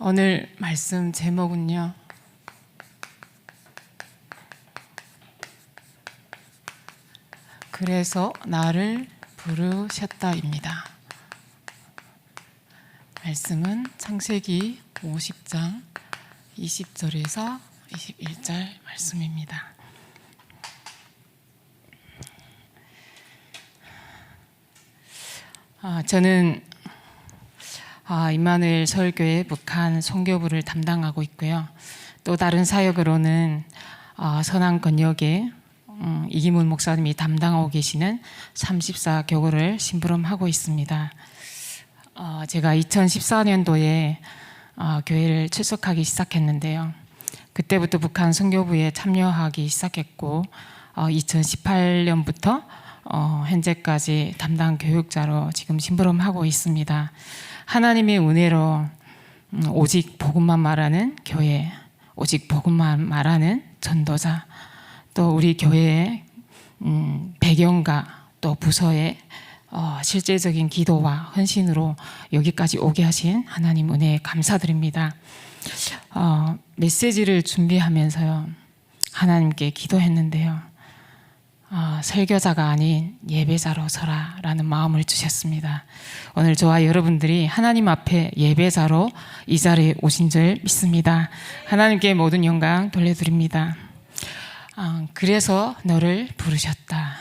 오늘 말씀 제목은요, 그래서 나를 부르셨다입니다. 말씀은 창세기 50장 20절에서 21절 말씀입니다. 저는 임마누엘 서울교회 북한 선교부를 담당하고 있고요. 또 다른 사역으로는 선안 건역에 이기문 목사님이 담당하고 계시는 34 교구를 심부름하고 있습니다. 제가 2014년도에 교회를 출석하기 시작했는데요. 그때부터 북한 선교부에 참여하기 시작했고 2018년부터 현재까지 담당 교육자로 지금 심부름하고 있습니다. 하나님의 은혜로 오직 복음만 말하는 교회, 오직 복음만 말하는 전도자, 또 우리 교회의 배경과 또 부서의 실제적인 기도와 헌신으로 여기까지 오게 하신 하나님 은혜에 감사드립니다. 메시지를 준비하면서요, 하나님께 기도했는데요, 설교자가 아닌 예배자로 서라 라는 마음을 주셨습니다. 오늘 저와 여러분들이 하나님 앞에 예배자로 이 자리에 오신 줄 믿습니다. 하나님께 모든 영광 돌려드립니다. 그래서 너를 부르셨다.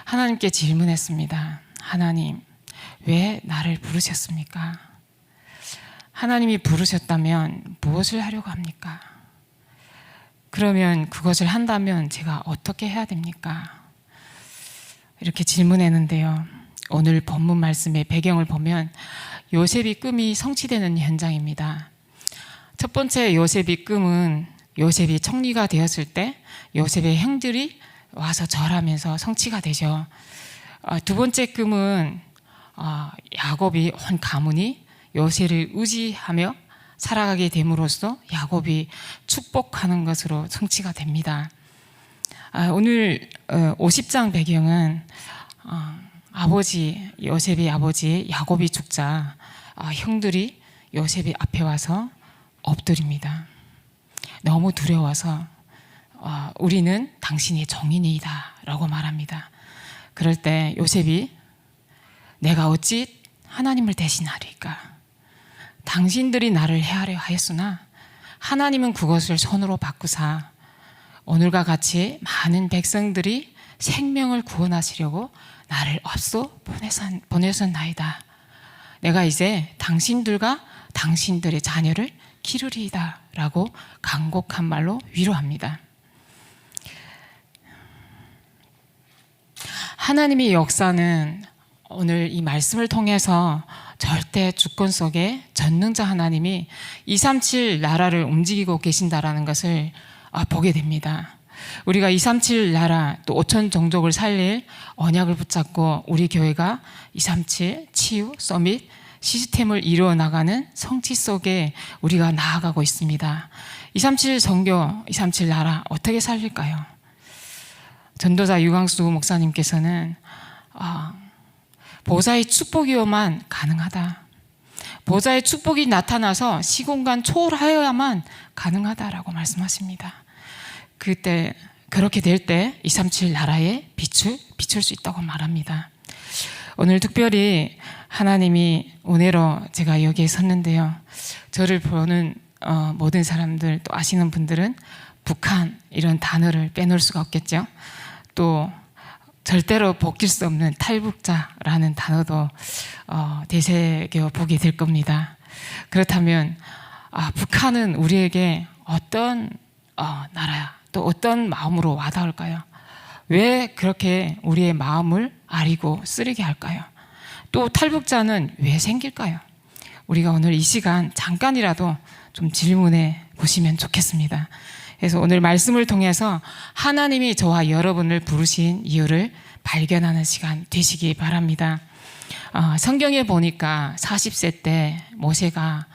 하나님께 질문했습니다. 하나님, 왜 나를 부르셨습니까? 하나님이 부르셨다면 무엇을 하려고 합니까? 그러면 그것을 한다면 제가 어떻게 해야 됩니까? 이렇게 질문했는데요. 오늘 본문 말씀의 배경을 보면 요셉이 꿈이 성취되는 현장입니다. 첫 번째 요셉이 꿈은 요셉이 총리가 되었을 때 요셉의 형들이 와서 절하면서 성취가 되죠. 두 번째 꿈은 야곱이 온 가문이 요셉을 의지하며 살아가게 됨으로써 야곱이 축복하는 것으로 성취가 됩니다. 오늘 50장 배경은 아버지 요셉의 아버지 야곱이 죽자 형들이 요셉의 앞에 와서 엎드립니다. 너무 두려워서 우리는 당신의 종이니이다 라고 말합니다. 그럴 때 요셉이 내가 어찌 하나님을 대신하리까? 당신들이 나를 해하려 하였으나 하나님은 그것을 손으로 바꾸사 오늘과 같이 많은 백성들이 생명을 구원하시려고 나를 앞서 보내셨나이다. 내가 이제 당신들과 당신들의 자녀를 기르리이다 라고 간곡한 말로 위로합니다. 하나님의 역사는 오늘 이 말씀을 통해서 절대 주권 속에 전능자 하나님이 237 나라를 움직이고 계신다라는 것을 보게 됩니다. 우리가 237 나라 또 5천 종족을 살릴 언약을 붙잡고 우리 교회가 237 치유 서밋 시스템을 이루어 나가는 성취 속에 우리가 나아가고 있습니다. 237 선교, 237 나라 어떻게 살릴까요? 전도자 유광수 목사님께서는 보좌의 축복이어만 가능하다. 보좌의 축복이 나타나서 시공간 초월하여야만 가능하다라고 말씀하십니다. 그때 그렇게 될 때 237 나라에 빛을 비출 수 있다고 말합니다. 오늘 특별히 하나님이 은혜로 제가 여기에 섰는데요. 저를 보는 모든 사람들 또 아시는 분들은 북한 이런 단어를 빼놓을 수가 없겠죠. 또 절대로 벗길 수 없는 탈북자라는 단어도 되새겨 보게 될 겁니다. 그렇다면 북한은 우리에게 어떤 나라야 또 어떤 마음으로 와닿을까요? 왜 그렇게 우리의 마음을 아리고 쓰리게 할까요? 또 탈북자는 왜 생길까요? 우리가 오늘 이 시간 잠깐이라도 좀 질문해 보시면 좋겠습니다. 그래서 오늘 말씀을 통해서 하나님이 저와 여러분을 부르신 이유를 발견하는 시간 되시기 바랍니다. 성경에 보니까 40세 때 모세가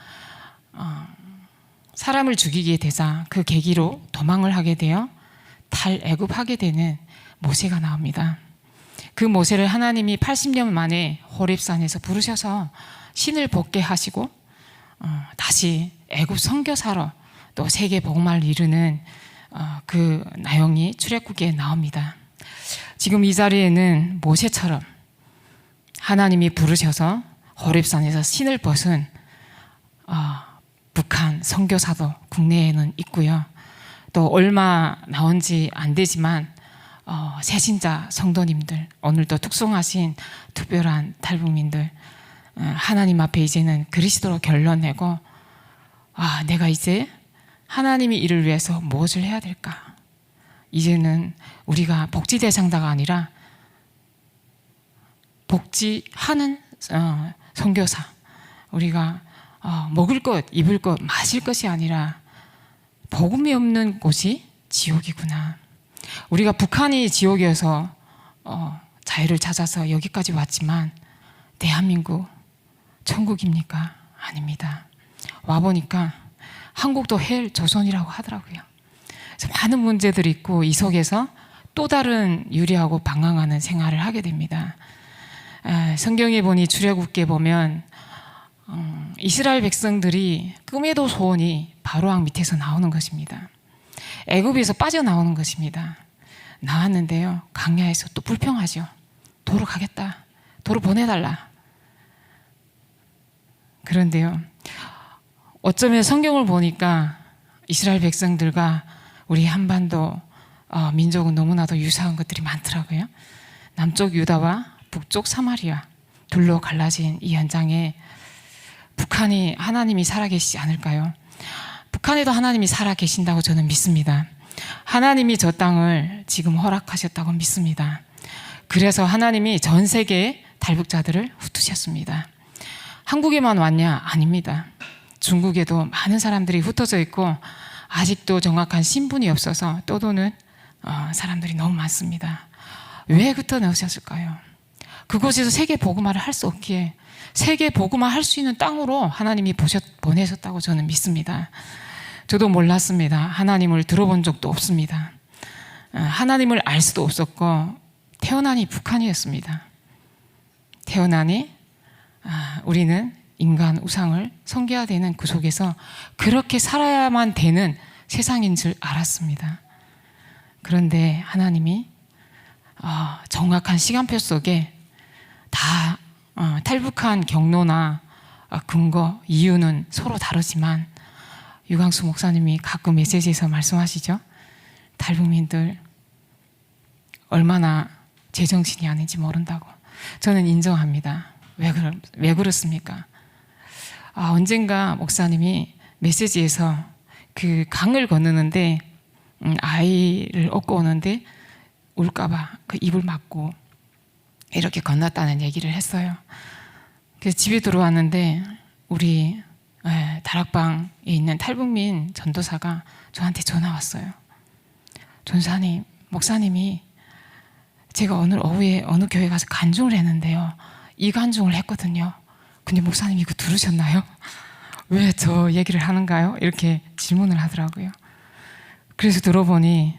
사람을 죽이게 되자 그 계기로 도망을 하게 되어 탈애굽하게 되는 모세가 나옵니다. 그 모세를 하나님이 80년 만에 호렙산에서 부르셔서 신을 벗게 하시고 다시 애굽 선교사로 또 세계 복음화를 이루는 그 내용이 출애굽기에 나옵니다. 지금 이 자리에는 모세처럼 하나님이 부르셔서 호렙산에서 신을 벗은 북한 선교사도 국내에는 있고요. 또 얼마 나온 지 안 되지만 새신자 성도님들, 오늘도 tuk송하신 특별한 탈북민들, 하나님 앞에 이제는 그리스도로 결론내고 내가 이제 하나님의 일을 위해서 무엇을 해야 될까? 이제는 우리가 복지 대상자가 아니라 복지하는 선교사, 우리가 먹을 것, 입을 것, 마실 것이 아니라 복음이 없는 곳이 지옥이구나. 우리가 북한이 지옥이어서 자유를 찾아서 여기까지 왔지만 대한민국 천국입니까? 아닙니다. 와보니까 한국도 헬 조선이라고 하더라고요. 그래서 많은 문제들이 있고 이 속에서 또 다른 유리하고 방황하는 생활을 하게 됩니다. 성경에 보니 출애굽기에 보면 이스라엘 백성들이 꿈에도 소원이 바로왕 밑에서 나오는 것입니다. 애굽에서 빠져나오는 것입니다. 나왔는데요, 광야에서 또 불평하죠. 도로 가겠다, 도로 보내달라. 그런데요, 어쩌면 성경을 보니까 이스라엘 백성들과 우리 한반도 민족은 너무나도 유사한 것들이 많더라고요. 남쪽 유다와 북쪽 사마리아 둘로 갈라진 이 현장에 북한이 하나님이 살아계시지 않을까요? 북한에도 하나님이 살아계신다고 저는 믿습니다. 하나님이 저 땅을 지금 허락하셨다고 믿습니다. 그래서 하나님이 전 세계의 탈북자들을 흩으셨습니다. 한국에만 왔냐? 아닙니다. 중국에도 많은 사람들이 흩어져 있고 아직도 정확한 신분이 없어서 떠도는 사람들이 너무 많습니다. 왜 흩어놓으셨을까요? 그곳에서 세계 복음화를 할 수 없기에 세계 복음화 할 수 있는 땅으로 하나님이 보내셨다고 저는 믿습니다. 저도 몰랐습니다. 하나님을 들어본 적도 없습니다. 하나님을 알 수도 없었고 태어나니 북한이었습니다. 태어나니 우리는 인간 우상을 섬겨야 되는 그 속에서 그렇게 살아야만 되는 세상인 줄 알았습니다. 그런데 하나님이 정확한 시간표 속에 다 탈북한 경로나 근거, 이유는 서로 다르지만 유광수 목사님이 가끔 메시지에서 말씀하시죠. 탈북민들 얼마나 제정신이 아닌지 모른다고. 저는 인정합니다. 왜 그렇습니까? 언젠가 목사님이 메시지에서 그 강을 건너는데 아이를 업고 오는데 울까봐 그 입을 막고 이렇게 건넜다는 얘기를 했어요. 그래서 집에 들어왔는데 우리 다락방에 있는 탈북민 전도사가 저한테 전화 왔어요. 전사님, 목사님이 제가 오늘 오후에 어느 교회 가서 간증을 했는데요, 이 간증을 했거든요. 근데 목사님 이거 들으셨나요? 왜 저 얘기를 하는가요? 이렇게 질문을 하더라고요. 그래서 들어보니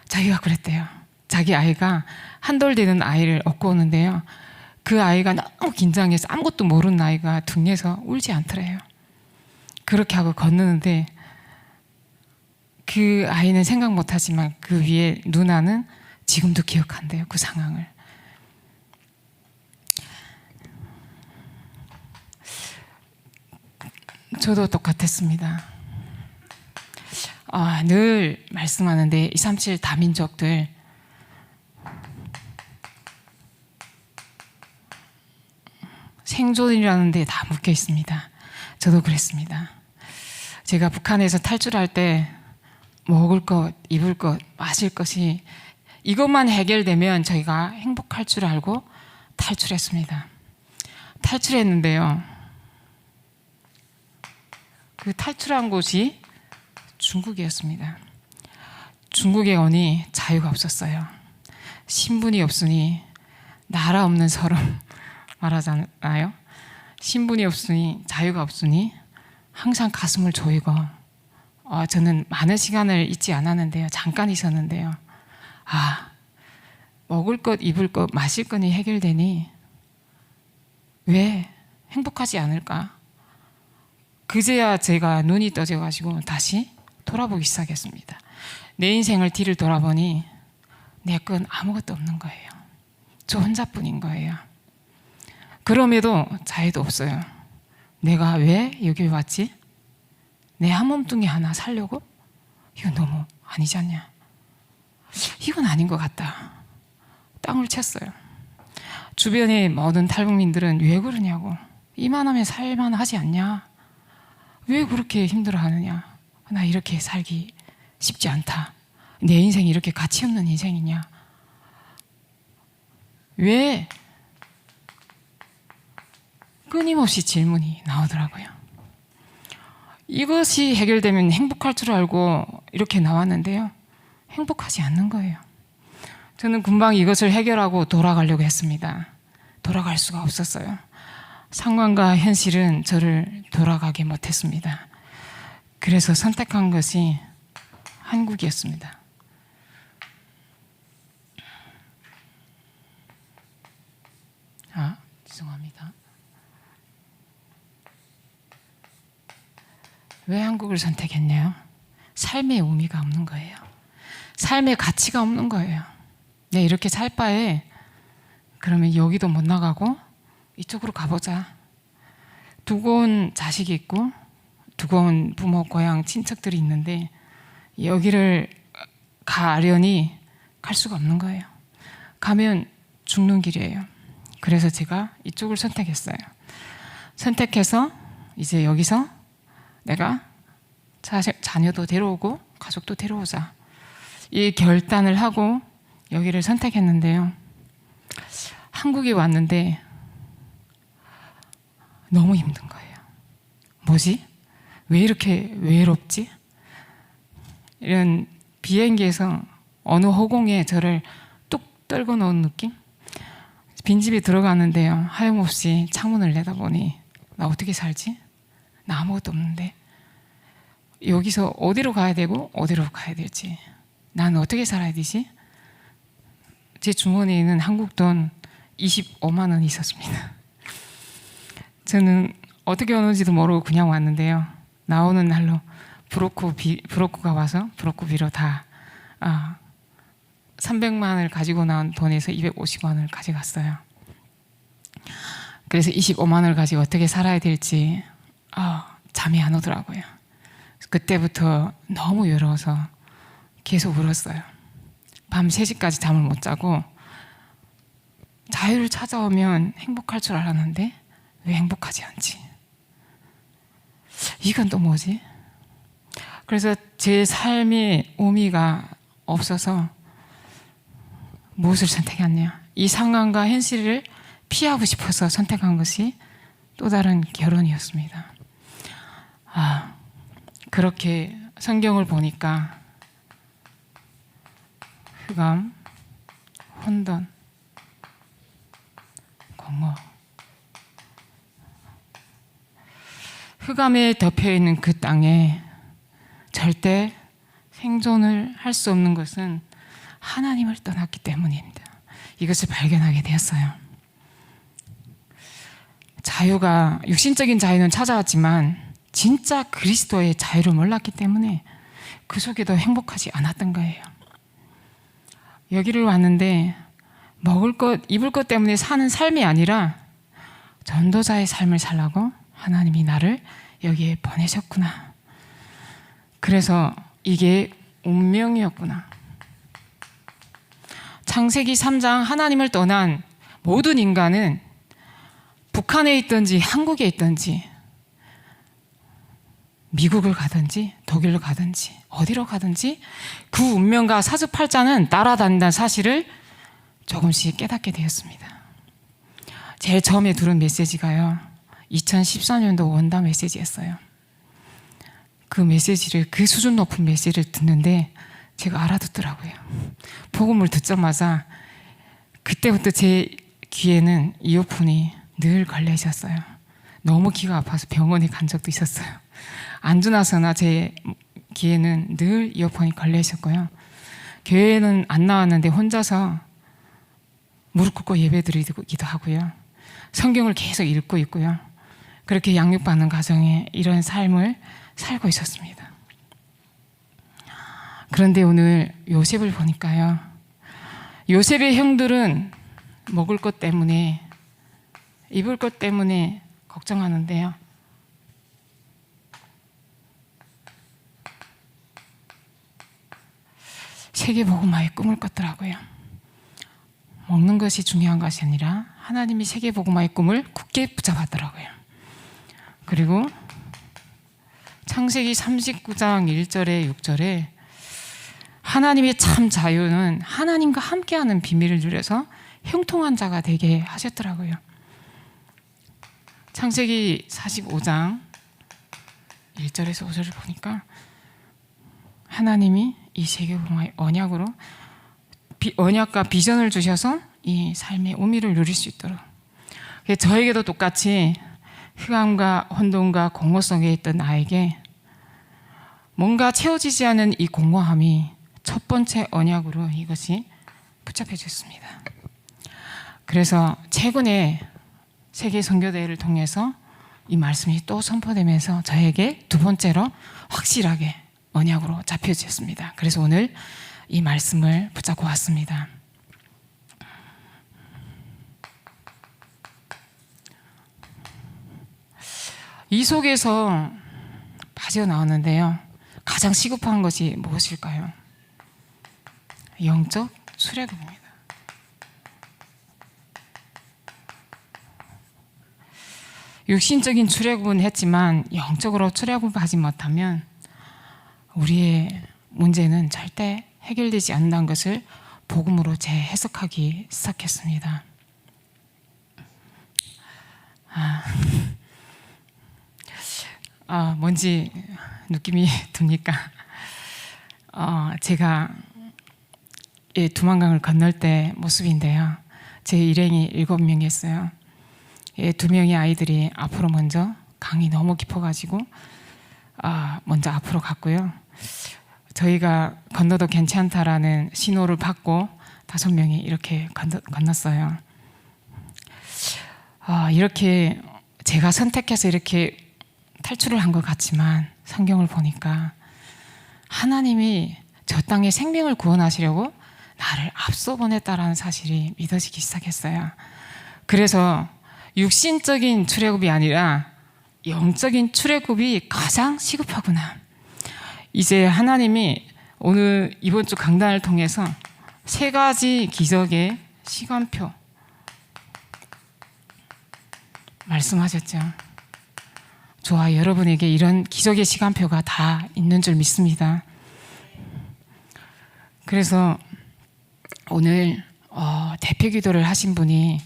자기가 그랬대요. 자기 아이가 한돌 되는 아이를 업고 오는데요, 그 아이가 너무 긴장해서 아무것도 모르는 아이가 등에서 울지 않더래요. 그렇게 하고 건너는데 그 아이는 생각 못하지만 그 위에 누나는 지금도 기억한대요, 그 상황을. 저도 똑같았습니다. 늘 말씀하는데 237 다민족들 생존이라는 데 다 묶여 있습니다. 저도 그랬습니다. 제가 북한에서 탈출할 때 먹을 것, 입을 것, 마실 것이 이것만 해결되면 저희가 행복할 줄 알고 탈출했습니다. 탈출했는데요, 그 탈출한 곳이 중국이었습니다. 중국에 오니 자유가 없었어요. 신분이 없으니 나라 없는 서름 말하잖아요. 신분이 없으니, 자유가 없으니 항상 가슴을 조이고, 저는 많은 시간을 있지 않았는데요, 잠깐 있었는데요, 먹을 것, 입을 것, 마실 것이 해결되니 왜 행복하지 않을까? 그제야 제가 눈이 떠져가지고 다시 돌아보기 시작했습니다. 내 인생을 뒤를 돌아보니 내 건 아무것도 없는 거예요. 저 혼자뿐인 거예요. 그럼에도 자유도 없어요. 내가 왜 여기 왔지? 내 한 몸뚱이 하나 살려고? 이건 너무 아니지 않냐? 이건 아닌 것 같다. 땅을 쳤어요. 주변의 모든 탈북민들은 왜 그러냐고. 이만하면 살만하지 않냐? 왜 그렇게 힘들어하느냐? 나 이렇게 살기 쉽지 않다. 내 인생이 이렇게 가치 없는 인생이냐? 왜? 끊임없이 질문이 나오더라고요. 이것이 해결되면 행복할 줄 알고 이렇게 나왔는데요. 행복하지 않는 거예요. 저는 금방 이것을 해결하고 돌아가려고 했습니다. 돌아갈 수가 없었어요. 상황과 현실은 저를 돌아가게 못했습니다. 그래서 선택한 것이 한국이었습니다. 죄송합니다. 왜 한국을 선택했냐요? 삶의 의미가 없는 거예요. 삶의 가치가 없는 거예요. 네, 이렇게 살 바에 그러면 여기도 못 나가고 이쪽으로 가보자. 두고 온 자식이 있고 두고 온 부모, 고향, 친척들이 있는데 여기를 가려니 갈 수가 없는 거예요. 가면 죽는 길이에요. 그래서 제가 이쪽을 선택했어요. 선택해서 이제 여기서 내가 자녀도 데려오고 가족도 데려오자. 이 결단을 하고 여기를 선택했는데요. 한국에 왔는데 너무 힘든 거예요. 뭐지? 왜 이렇게 외롭지? 이런 비행기에서 어느 허공에 저를 뚝 떨궈 놓은 느낌? 빈집에 들어가는데요. 하염없이 창문을 내다보니 나 어떻게 살지? 나 아무것도 없는데 여기서 어디로 가야 되고 어디로 가야 될지 난 어떻게 살아야 되지? 제 주머니에는 한국 돈 25만 원이 있었습니다. 저는 어떻게 오는지도 모르고 그냥 왔는데요. 나오는 날로 브로커가 와서 브로커비로 다 300만 원을 가지고 나온 돈에서 250만 원을 가져갔어요. 그래서 25만 원을 가지고 어떻게 살아야 될지 잠이 안 오더라고요. 그때부터 너무 외로워서 계속 울었어요. 밤 3시까지 잠을 못 자고 자유를 찾아오면 행복할 줄 알았는데 왜 행복하지 않지? 이건 또 뭐지? 그래서 제 삶의 의미가 없어서 무엇을 선택했냐? 이 상황과 현실을 피하고 싶어서 선택한 것이 또 다른 결혼이었습니다. 그렇게 성경을 보니까 흑암, 혼돈, 공허, 흑암에 덮여있는 그 땅에 절대 생존을 할 수 없는 것은 하나님을 떠났기 때문입니다. 이것을 발견하게 되었어요. 자유가, 육신적인 자유는 찾아왔지만 진짜 그리스도의 자유를 몰랐기 때문에 그 속에도 행복하지 않았던 거예요. 여기를 왔는데 먹을 것, 입을 것 때문에 사는 삶이 아니라 전도자의 삶을 살라고 하나님이 나를 여기에 보내셨구나. 그래서 이게 운명이었구나. 창세기 3장 하나님을 떠난 모든 인간은 북한에 있든지 한국에 있든지 미국을 가든지 독일로 가든지 어디로 가든지 그 운명과 사주팔자는 따라다닌다는 사실을 조금씩 깨닫게 되었습니다. 제일 처음에 들은 메시지가요, 2014년도 원다 메시지였어요. 그 메시지를, 그 수준 높은 메시지를 듣는데 제가 알아듣더라고요. 복음을 듣자마자 그때부터 제 귀에는 이어폰이 늘 걸려 있었어요. 너무 귀가 아파서 병원에 간 적도 있었어요. 안주 나서나 제 귀에는 늘 이어폰이 걸려 있었고요. 교회는 안 나왔는데 혼자서 무릎 꿇고 예배 드리기도 하고요. 성경을 계속 읽고 있고요. 그렇게 양육받는 가정에 이런 삶을 살고 있었습니다. 그런데 오늘 요셉을 보니까요, 요셉의 형들은 먹을 것 때문에, 입을 것 때문에 걱정하는데요, 세계복음화의 꿈을 꿨더라고요. 먹는 것이 중요한 것이 아니라 하나님이 세계복음화의 꿈을 굳게 붙잡았더라고요. 그리고 창세기 39장 1절에 6절에 하나님의 참 자유는 하나님과 함께하는 비밀을 누려서 형통한 자가 되게 하셨더라고요. 창세기 45장 1절에서 5절을 보니까 하나님이 이 세계복음화의 언약으로 언약과 비전을 주셔서 이 삶의 의미를 누릴 수 있도록, 저에게도 똑같이 흑암과 혼돈과 공허성에 있던 나에게 뭔가 채워지지 않은 이 공허함이 첫 번째 언약으로 이것이 붙잡혀졌습니다. 그래서 최근에 세계 선교대회를 통해서 이 말씀이 또 선포되면서 저에게 두 번째로 확실하게 언약으로 잡혀졌습니다. 그래서 오늘 이 말씀을 붙잡고 왔습니다. 이 속에서 빠져나왔는데요, 가장 시급한 것이 무엇일까요? 영적 출애굽입니다. 육신적인 출애굽은 했지만 영적으로 출애굽하지 못하면 우리의 문제는 절대 해결되지 않는다는 것을 복음으로 재해석하기 시작했습니다. 뭔지 느낌이 듭니까? 제가 두만강을 건널 때 모습인데요, 제 일행이 7명이었어요. 2명의 아이들이 앞으로 먼저, 강이 너무 깊어가지고 먼저 앞으로 갔고요. 저희가 건너도 괜찮다라는 신호를 받고 5명이 이렇게 건넜어요. 이렇게 제가 선택해서 이렇게 탈출을 한 것 같지만 성경을 보니까 하나님이 저 땅에 생명을 구원하시려고 나를 앞서 보냈다라는 사실이 믿어지기 시작했어요. 그래서 육신적인 출애굽이 아니라 영적인 출애굽이 가장 시급하구나. 이제 하나님이 오늘 이번 주 강단을 통해서 3가지 기적의 시간표 말씀하셨죠. 저와 여러분에게 이런 기적의 시간표가 다 있는 줄 믿습니다. 그래서 오늘 대표 기도를 하신 분이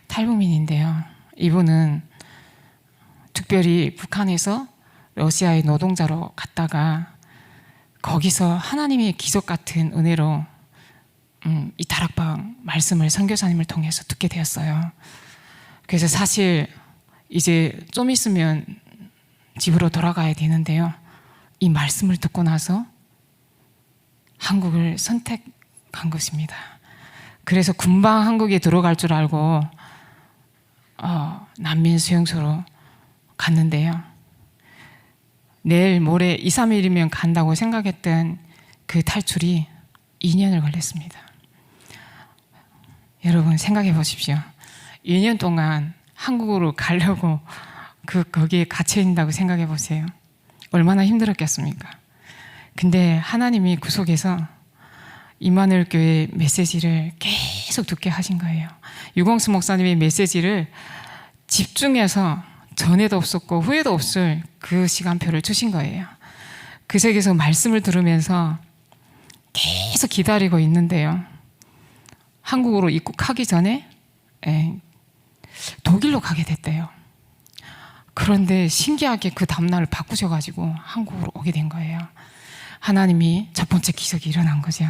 탈북민인데요, 이분은 특별히 북한에서 러시아의 노동자로 갔다가 거기서 하나님의 기적 같은 은혜로 이 다락방 말씀을 선교사님을 통해서 듣게 되었어요. 그래서 사실 이제 좀 있으면 집으로 돌아가야 되는데요, 이 말씀을 듣고 나서 한국을 선택한 것입니다. 그래서 금방 한국에 들어갈 줄 알고 난민 수용소로 갔는데요, 내일 모레 2, 3일이면 간다고 생각했던 그 탈출이 2년을 걸렸습니다. 여러분 생각해 보십시오. 2년 동안 한국으로 가려고 거기에 갇혀 있다고 생각해 보세요. 얼마나 힘들었겠습니까? 근데 하나님이 그 속에서 임마누엘 교회 메시지를 계속 듣게 하신 거예요. 유광수 목사님의 메시지를 집중해서 전에도 없었고 후에도 없을 그 시간표를 주신 거예요. 그 속에서 말씀을 들으면서 계속 기다리고 있는데요, 한국으로 입국하기 전에 독일로 가게 됐대요. 그런데 신기하게 그 다음날을 바꾸셔가지고 한국으로 오게 된 거예요. 하나님이 첫 번째 기적이 일어난 거죠.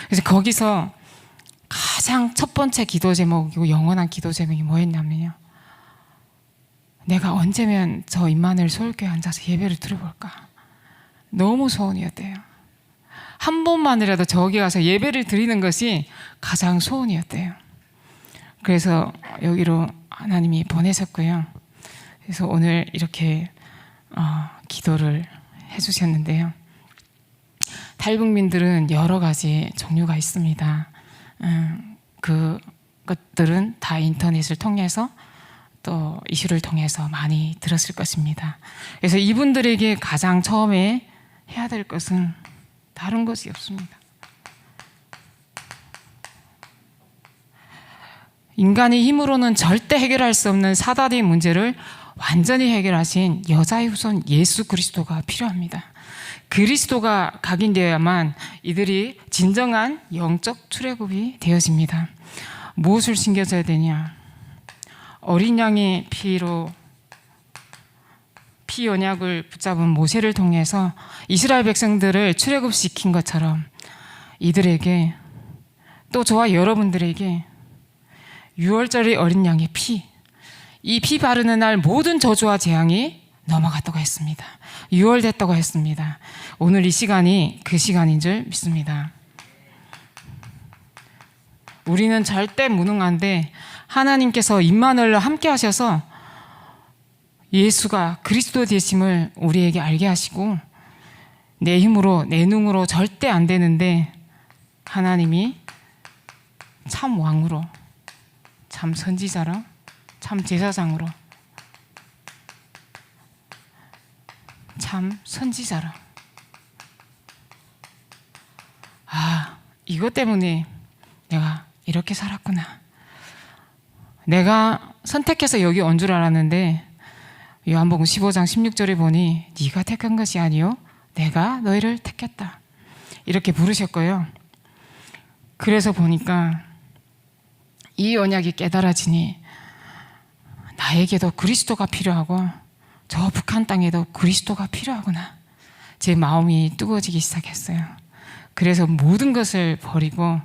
그래서 거기서 가장 첫 번째 기도 제목이고 영원한 기도 제목이 뭐였냐면요, 내가 언제면 저 임마누엘 서울교회 앉아서 예배를 드려볼까. 너무 소원이었대요. 한 번만이라도 저기 가서 예배를 드리는 것이 가장 소원이었대요. 그래서 여기로 하나님이 보내셨고요. 그래서 오늘 이렇게 기도를 해주셨는데요. 탈북민들은 여러 가지 종류가 있습니다. 그것들은 다 인터넷을 통해서 또 이슈를 통해서 많이 들었을 것입니다. 그래서 이분들에게 가장 처음에 해야 될 것은 다른 것이 없습니다. 인간의 힘으로는 절대 해결할 수 없는 사다리 문제를 완전히 해결하신 여자의 후손 예수 그리스도가 필요합니다. 그리스도가 각인되어야만 이들이 진정한 영적 출애굽이 되어집니다. 무엇을 숨겨져야 되냐? 어린 양의 피로 피 언약을 붙잡은 모세를 통해서 이스라엘 백성들을 출애굽시킨 것처럼 이들에게, 또 저와 여러분들에게 유월절의 어린 양의 피, 이 피 바르는 날 모든 저주와 재앙이 넘어갔다고 했습니다. 유월됐다고 했습니다. 오늘 이 시간이 그 시간인 줄 믿습니다. 우리는 절대 무능한데 하나님께서 임마누엘과 함께 하셔서 예수가 그리스도 되심을 우리에게 알게 하시고, 내 힘으로 내 능으로 절대 안 되는데 하나님이 참 왕으로, 참 선지자로, 참 제사장으로, 참 선지자로, 이것 때문에 내가 이렇게 살았구나. 내가 선택해서 여기 온 줄 알았는데 요한복음 15장 16절에 보니 네가 택한 것이 아니요 내가 너희를 택했다, 이렇게 부르셨고요. 그래서 보니까 이 언약이 깨달아지니 나에게도 그리스도가 필요하고 저 북한 땅에도 그리스도가 필요하구나. 제 마음이 뜨거워지기 시작했어요. 그래서 모든 것을 버리고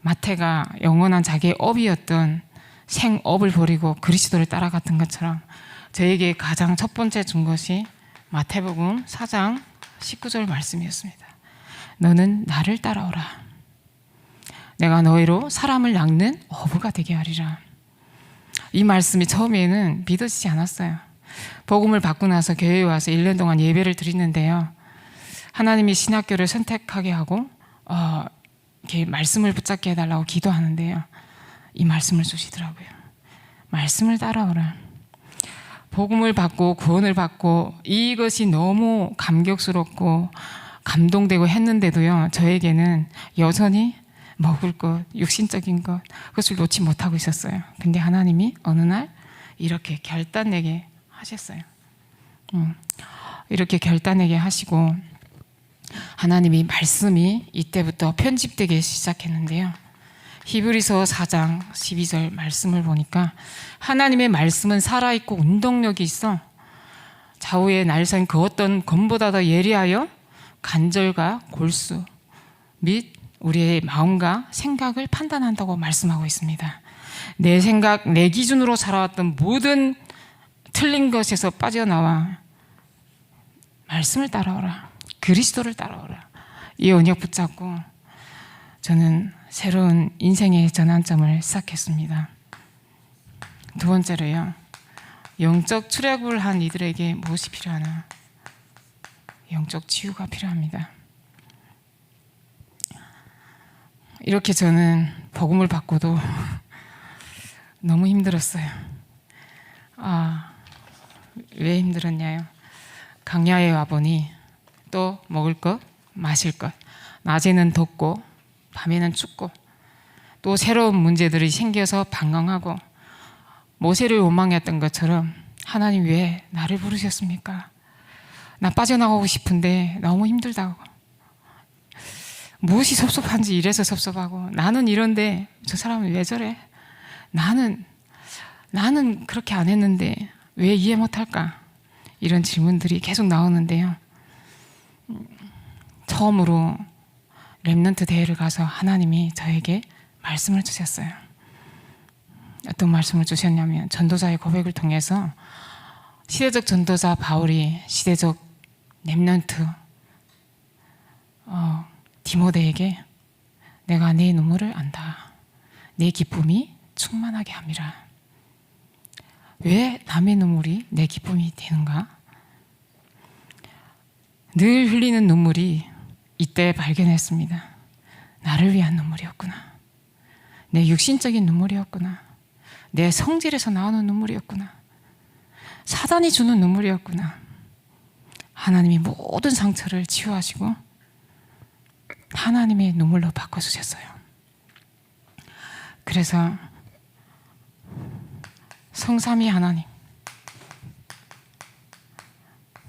마태가 영원한 자기의 업이었던 생업을 버리고 그리스도를 따라갔던 것처럼 저에게 가장 첫 번째 준 것이 마태복음 4장 19절 말씀이었습니다. 너는 나를 따라오라. 내가 너희로 사람을 낚는 어부가 되게 하리라. 이 말씀이 처음에는 믿어지지 않았어요. 복음을 받고 나서 교회에 와서 1년 동안 예배를 드리는데요, 하나님이 신학교를 선택하게 하고 이렇게 말씀을 붙잡게 해달라고 기도하는데요, 이 말씀을 주시더라고요. 말씀을 따라오라. 복음을 받고 구원을 받고 이것이 너무 감격스럽고 감동되고 했는데도요, 저에게는 여전히 먹을 것, 육신적인 것, 그것을 놓지 못하고 있었어요. 근데 하나님이 어느 날 이렇게 결단내게 하셨어요. 이렇게 결단내게 하시고 하나님이 말씀이 이때부터 편집되기 시작했는데요, 히브리서 4장 12절 말씀을 보니까 하나님의 말씀은 살아있고 운동력이 있어 좌우의 날선 그 어떤 검보다 더 예리하여 간절과 골수 및 우리의 마음과 생각을 판단한다고 말씀하고 있습니다. 내 생각, 내 기준으로 살아왔던 모든 틀린 것에서 빠져나와 말씀을 따라오라, 그리스도를 따라오라, 이 언약 붙잡고 저는 새로운 인생의 전환점을 시작했습니다. 두 번째로요, 영적 출애굽을 한 이들에게 무엇이 필요하나? 영적 치유가 필요합니다. 이렇게 저는 복음을 받고도 너무 힘들었어요. 왜 힘들었냐요? 강야에 와보니 또 먹을 것, 마실 것, 낮에는 덥고 밤에는 춥고 또 새로운 문제들이 생겨서 방황하고 모세를 원망했던 것처럼 하나님 왜 나를 부르셨습니까? 나 빠져나가고 싶은데 너무 힘들다고. 무엇이 섭섭한지 이래서 섭섭하고, 나는 이런데 저 사람은 왜 저래? 나는 그렇게 안 했는데 왜 이해 못할까? 이런 질문들이 계속 나오는데요, 처음으로 렘넌트 대회를 가서 하나님이 저에게 말씀을 주셨어요. 어떤 말씀을 주셨냐면, 전도자의 고백을 통해서 시대적 전도자 바울이 시대적 렘넌트 디모데에게 내가 네 눈물을 안다, 내 기쁨이 충만하게 함이라. 왜 남의 눈물이 내 기쁨이 되는가? 늘 흘리는 눈물이 이때 발견했습니다. 나를 위한 눈물이었구나. 내 육신적인 눈물이었구나. 내 성질에서 나오는 눈물이었구나. 사단이 주는 눈물이었구나. 하나님이 모든 상처를 치유하시고 하나님의 눈물로 바꿔주셨어요. 그래서 성삼위 하나님,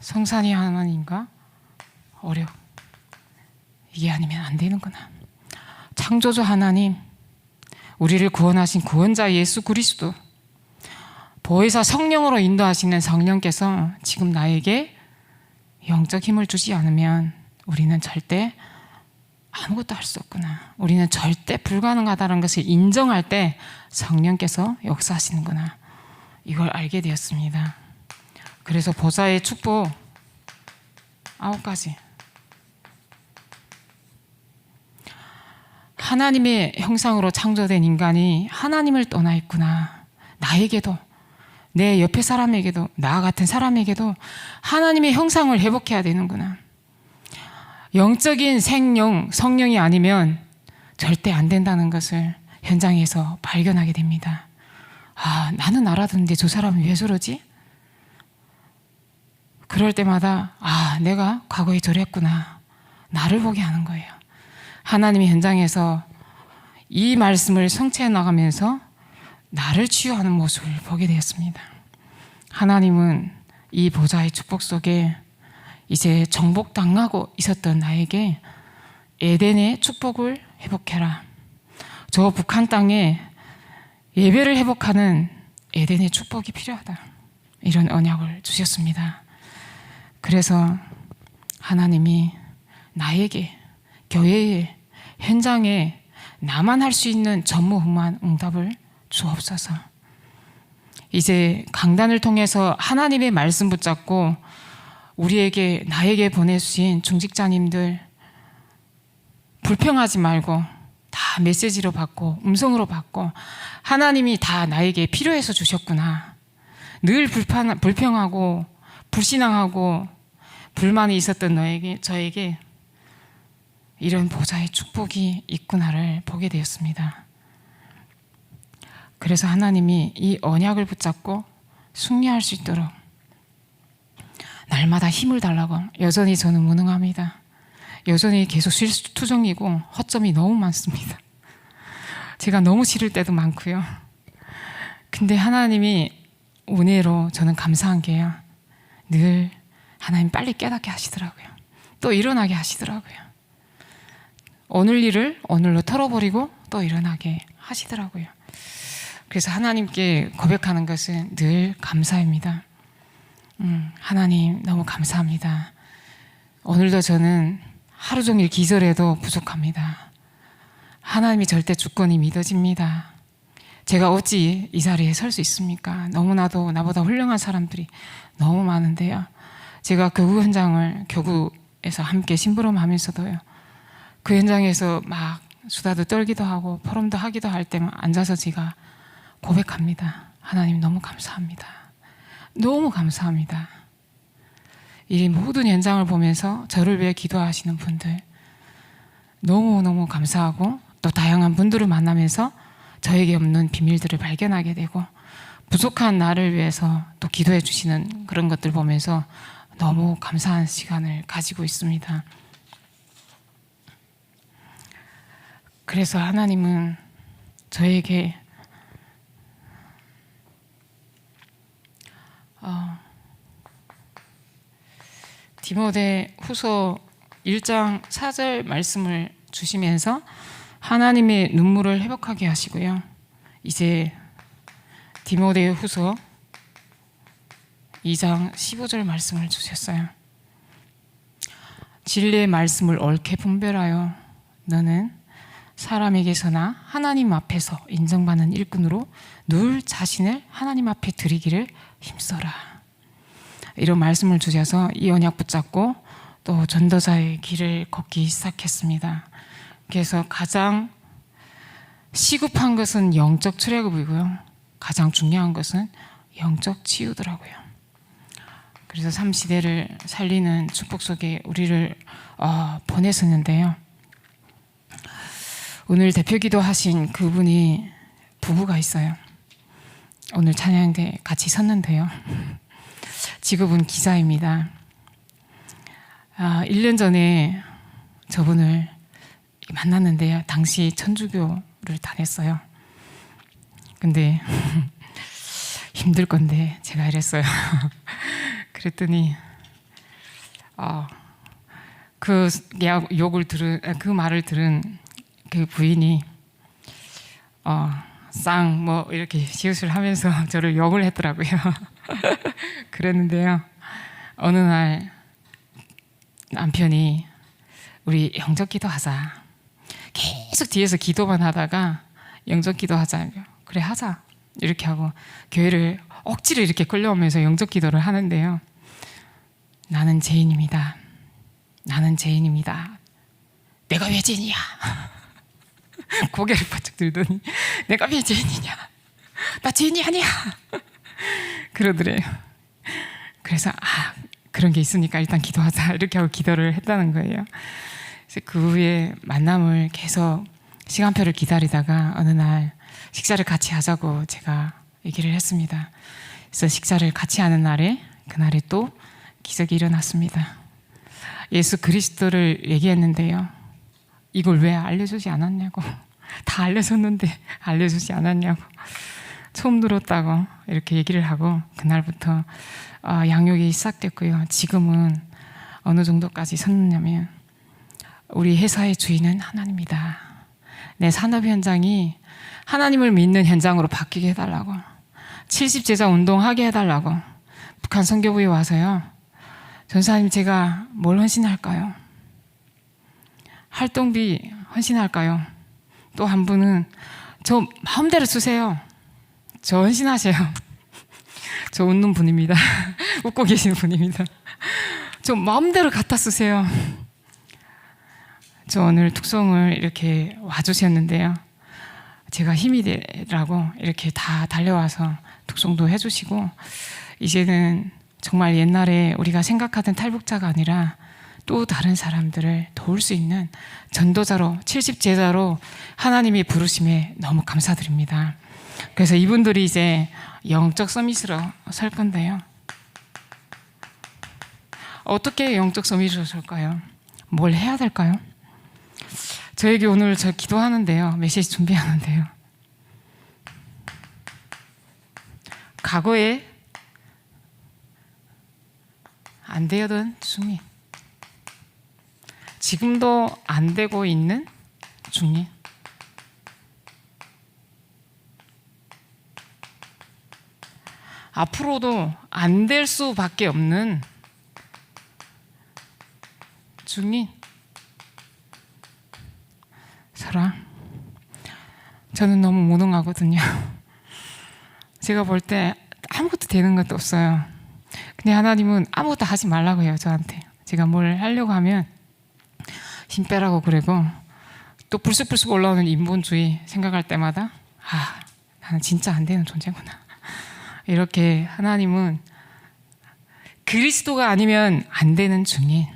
성삼위 하나님과 어려, 이게 아니면 안 되는구나. 창조주 하나님, 우리를 구원하신 구원자 예수 그리스도, 보혜사 성령으로 인도하시는 성령께서 지금 나에게 영적 힘을 주지 않으면 우리는 절대 아무것도 할 수 없구나. 우리는 절대 불가능하다는 것을 인정할 때 성령께서 역사하시는구나. 이걸 알게 되었습니다. 그래서 보좌의 축복 9가지. 하나님의 형상으로 창조된 인간이 하나님을 떠나 있구나. 나에게도, 내 옆에 사람에게도, 나 같은 사람에게도 하나님의 형상을 회복해야 되는구나. 영적인 생명, 성령이 아니면 절대 안 된다는 것을 현장에서 발견하게 됩니다. 아, 나는 알아듣는데 저 사람은 왜 저러지? 그럴 때마다 아, 내가 과거에 저랬구나. 나를 보게 하는 거예요. 하나님이 현장에서 이 말씀을 성취해 나가면서 나를 치유하는 모습을 보게 되었습니다. 하나님은 이 보좌의 축복 속에 이제 정복당하고 있었던 나에게 에덴의 축복을 회복해라. 저 북한 땅에 예배를 회복하는 에덴의 축복이 필요하다. 이런 언약을 주셨습니다. 그래서 하나님이 나에게, 교회에, 현장에 나만 할 수 있는 전무후무한 응답을 주옵소서. 이제 강단을 통해서 하나님의 말씀 붙잡고 우리에게, 나에게 보내주신 중직자님들 불평하지 말고 다 메시지로 받고 음성으로 받고 하나님이 다 나에게 필요해서 주셨구나. 늘 불평하고 불신앙하고 불만이 있었던 너에게, 저에게 이런 보좌의 축복이 있구나를 보게 되었습니다. 그래서 하나님이 이 언약을 붙잡고 승리할 수 있도록 날마다 힘을 달라고. 여전히 저는 무능합니다. 여전히 계속 실수투정이고 허점이 너무 많습니다. 제가 너무 싫을 때도 많고요. 근데 하나님이 은혜로 저는 감사한 게요, 늘 하나님 빨리 깨닫게 하시더라고요. 또 일어나게 하시더라고요. 오늘 일을 오늘로 털어버리고 또 일어나게 하시더라고요. 그래서 하나님께 고백하는 것은 늘 감사입니다. 하나님 너무 감사합니다. 오늘도 저는 하루 종일 기절해도 부족합니다. 하나님이 절대 주권이 믿어집니다. 제가 어찌 이 자리에 설 수 있습니까? 너무나도 나보다 훌륭한 사람들이 너무 많은데요. 제가 교구 현장을 교구에서 함께 심부름하면서도요, 그 현장에서 막 수다도 떨기도 하고 포럼도 하기도 할 때만 앉아서 제가 고백합니다. 하나님 너무 감사합니다. 너무 감사합니다. 이 모든 현장을 보면서 저를 위해 기도하시는 분들 너무너무 감사하고, 또 다양한 분들을 만나면서 저에게 없는 비밀들을 발견하게 되고 부족한 나를 위해서 또 기도해 주시는 그런 것들 보면서 너무 감사한 시간을 가지고 있습니다. 그래서 하나님은 저에게 디모데 후서 1장 4절 말씀을 주시면서 하나님의 눈물을 회복하게 하시고요, 이제 디모데 후서 2장 15절 말씀을 주셨어요. 진리의 말씀을 옳게 분별하여 너는 사람에게서나 하나님 앞에서 인정받는 일꾼으로 늘 자신을 하나님 앞에 드리기를 힘써라. 이런 말씀을 주셔서 이 언약 붙잡고 또 전도자의 길을 걷기 시작했습니다. 그래서 가장 시급한 것은 영적 출애굽이고요, 가장 중요한 것은 영적 치유더라고요. 그래서 삶 시대를 살리는 축복 속에 우리를 보냈었는데요. 오늘 대표기도 하신 그분이 부부가 있어요. 오늘 찬양 때 같이 섰는데요. 직업은 기자입니다. 1년 전에 저분을 만났는데요. 당시 천주교를 다녔어요. 근데 힘들 건데 제가 이랬어요. 그랬더니 그 말을 들은 그 부인이 쌍 뭐 이렇게 시옷을 하면서 저를 욕을 했더라고요. 그랬는데요. 어느 날 남편이 우리 영적 기도하자. 계속 뒤에서 기도만 하다가 영적 기도하자. 그래 하자. 이렇게 하고 교회를 억지로 이렇게 끌려오면서 영적 기도를 하는데요. 나는 죄인입니다. 나는 죄인입니다. 내가 왜 죄인이야? 고개를 바짝 들더니 내가 왜 죄인이냐? 나 죄인이 아니야. 그러더래요. 그래서 그런 게 있으니까 일단 기도하자 이렇게 하고 기도를 했다는 거예요. 그래서 그 후에 만남을 계속 시간표를 기다리다가 어느 날 식사를 같이 하자고 제가 얘기를 했습니다. 그래서 식사를 같이 하는 날에 그날에 또 기적이 일어났습니다. 예수 그리스도를 얘기했는데요. 이걸 왜 알려주지 않았냐고. 다 알려줬는데 알려주지 않았냐고. 처음 들었다고 이렇게 얘기를 하고 그날부터 양육이 시작됐고요. 지금은 어느 정도까지 섰느냐면 우리 회사의 주인은 하나님이다. 내 산업 현장이 하나님을 믿는 현장으로 바뀌게 해달라고 70제자 운동하게 해달라고 북한 선교부에 와서요. 전사님 제가 뭘 헌신할까요? 활동비 헌신할까요? 또 한 분은 저 마음대로 쓰세요. 저 헌신하세요. 저 웃는 분입니다. 웃고 계시는 분입니다. 저 마음대로 갖다 쓰세요. 저 오늘 툭송을 이렇게 와주셨는데요. 제가 힘이 되라고 이렇게 다 달려와서 툭송도 해주시고 이제는 정말 옛날에 우리가 생각하던 탈북자가 아니라 또 다른 사람들을 도울 수 있는 전도자로 70제자로 하나님이 부르심에 너무 감사드립니다. 그래서 이분들이 이제 영적 서밋으로 설 건데요. 어떻게 영적 서밋으로 설까요? 뭘 해야 될까요? 저에게 오늘 저 기도하는데요. 메시지 준비하는데요. 과거에 안 되던 중인, 지금도 안 되고 있는 중인, 앞으로도 안 될 수밖에 없는 중인 사랑. 저는 너무 무능하거든요. 제가 볼 때 아무것도 되는 것도 없어요. 근데 하나님은 아무것도 하지 말라고 해요, 저한테. 제가 뭘 하려고 하면 힘 빼라고 그러고, 또 불쑥불쑥 올라오는 인본주의 생각할 때마다 나는 진짜 안 되는 존재구나. 이렇게 하나님은 그리스도가 아니면 안 되는 중인,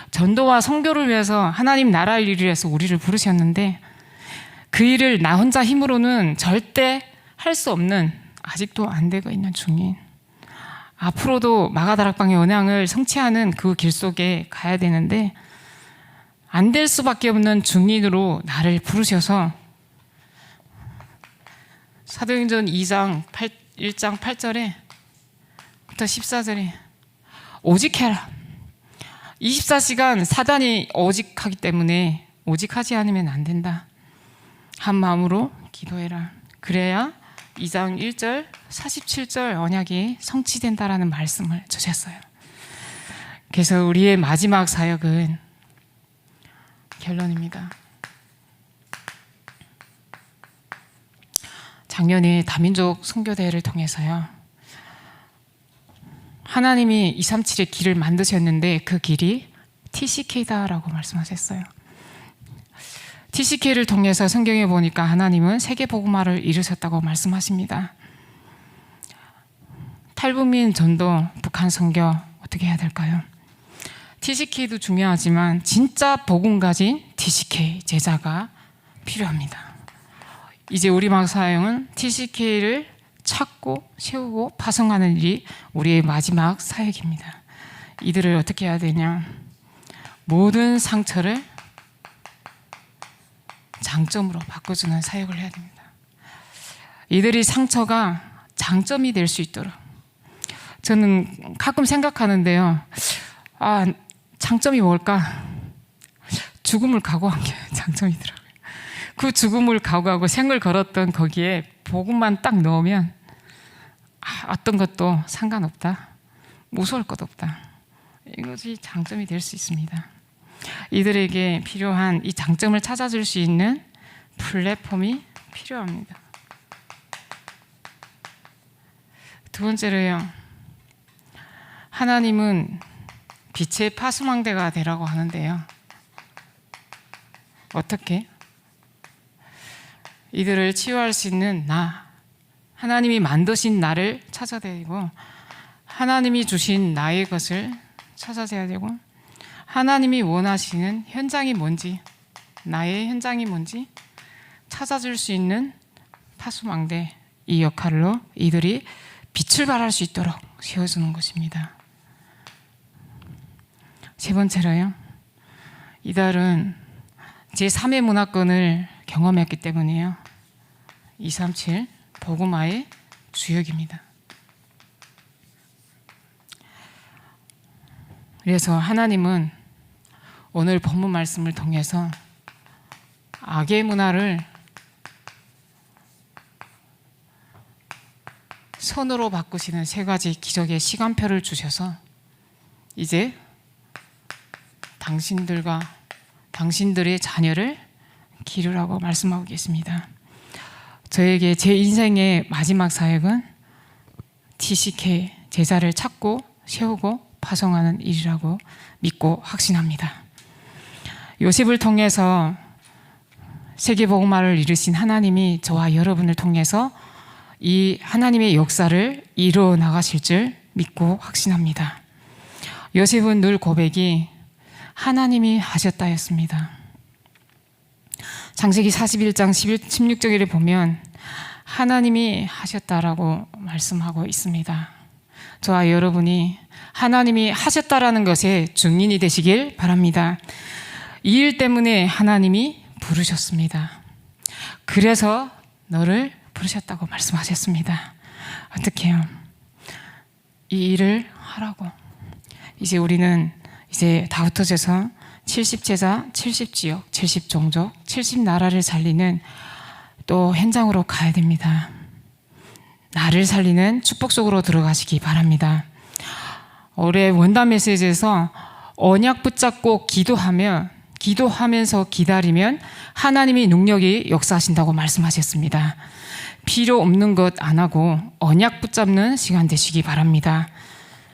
전도와 선교를 위해서 하나님 나라 일을 위해서 우리를 부르셨는데 그 일을 나 혼자 힘으로는 절대 할 수 없는, 아직도 안 되고 있는 중인, 앞으로도 마가다락방의 언양을 성취하는 그 길 속에 가야 되는데 안 될 수밖에 없는 중인으로 나를 부르셔서 사도행전 1장 8절에 부터 14절에 오직 해라. 24시간 사단이 오직 하기 때문에 오직 하지 않으면 안 된다. 한 마음으로 기도해라. 그래야 2장 1절 47절 언약이 성취된다라는 말씀을 주셨어요. 그래서 우리의 마지막 사역은 결론입니다. 작년에 다민족 선교대회를 통해서요, 하나님이 237의 길을 만드셨는데 그 길이 TCK다라고 말씀하셨어요. TCK를 통해서 성경에 보니까 하나님은 세계복음화를 이루셨다고 말씀하십니다. 탈북민 전도, 북한 선교 어떻게 해야 될까요? TCK도 중요하지만 진짜 복음 가진 TCK 제자가 필요합니다. 이제 우리 마사형은 TCK를 찾고 세우고 파송하는 일이 우리의 마지막 사역입니다. 이들을 어떻게 해야 되냐? 모든 상처를 장점으로 바꿔주는 사역을 해야 됩니다. 이들이 상처가 장점이 될 수 있도록. 저는 가끔 생각하는데요. 장점이 뭘까? 죽음을 각오한 게 장점이더라고요. 그 죽음을 각오하고 생을 걸었던 거기에 복음만 딱 넣으면 어떤 것도 상관없다. 무서울 것 없다. 이것이 장점이 될 수 있습니다. 이들에게 필요한 이 장점을 찾아줄 수 있는 플랫폼이 필요합니다. 두 번째로요. 하나님은 빛의 파수망대가 되라고 하는데요. 어떻게? 이들을 치유할 수 있는 나, 하나님이 만드신 나를 찾아내고 하나님이 주신 나의 것을 찾아내야 되고 하나님이 원하시는 현장이 뭔지, 나의 현장이 뭔지 찾아줄 수 있는 파수망대, 이 역할로 이들이 빛을 발할 수 있도록 세워주는 것입니다. 세 번째로요. 이달은 제3의 문화권을 경험했기 때문이에요. 237 복음화의 주역입니다. 그래서 하나님은 오늘 본문 말씀을 통해서 악의 문화를 선으로 바꾸시는 세 가지 기적의 시간표를 주셔서 이제 당신들의 자녀를 기르라고 말씀하고 계십니다. 저에게 제 인생의 마지막 사역은 TCK 제자를 찾고 세우고 파송하는 일이라고 믿고 확신합니다. 요셉을 통해서 세계복음화를 이루신 하나님이 저와 여러분을 통해서 이 하나님의 역사를 이루어 나가실 줄 믿고 확신합니다. 요셉은 늘 고백이 하나님이 하셨다였습니다. 창세기 41장 16절에 보면 하나님이 하셨다라고 말씀하고 있습니다. 저와 여러분이 하나님이 하셨다라는 것에 증인이 되시길 바랍니다. 이 일 때문에 하나님이 부르셨습니다. 그래서 너를 부르셨다고 말씀하셨습니다. 어떻게 해요? 이 일을 하라고. 이제 우리는 이제 다 흩어져서 70제자, 70지역, 70종족, 70나라를 살리는 또 현장으로 가야 됩니다. 나를 살리는 축복 속으로 들어가시기 바랍니다. 올해 원단 메시지에서 언약 붙잡고 기도하면서 기다리면 하나님의 능력이 역사하신다고 말씀하셨습니다. 필요 없는 것 안 하고 언약 붙잡는 시간 되시기 바랍니다.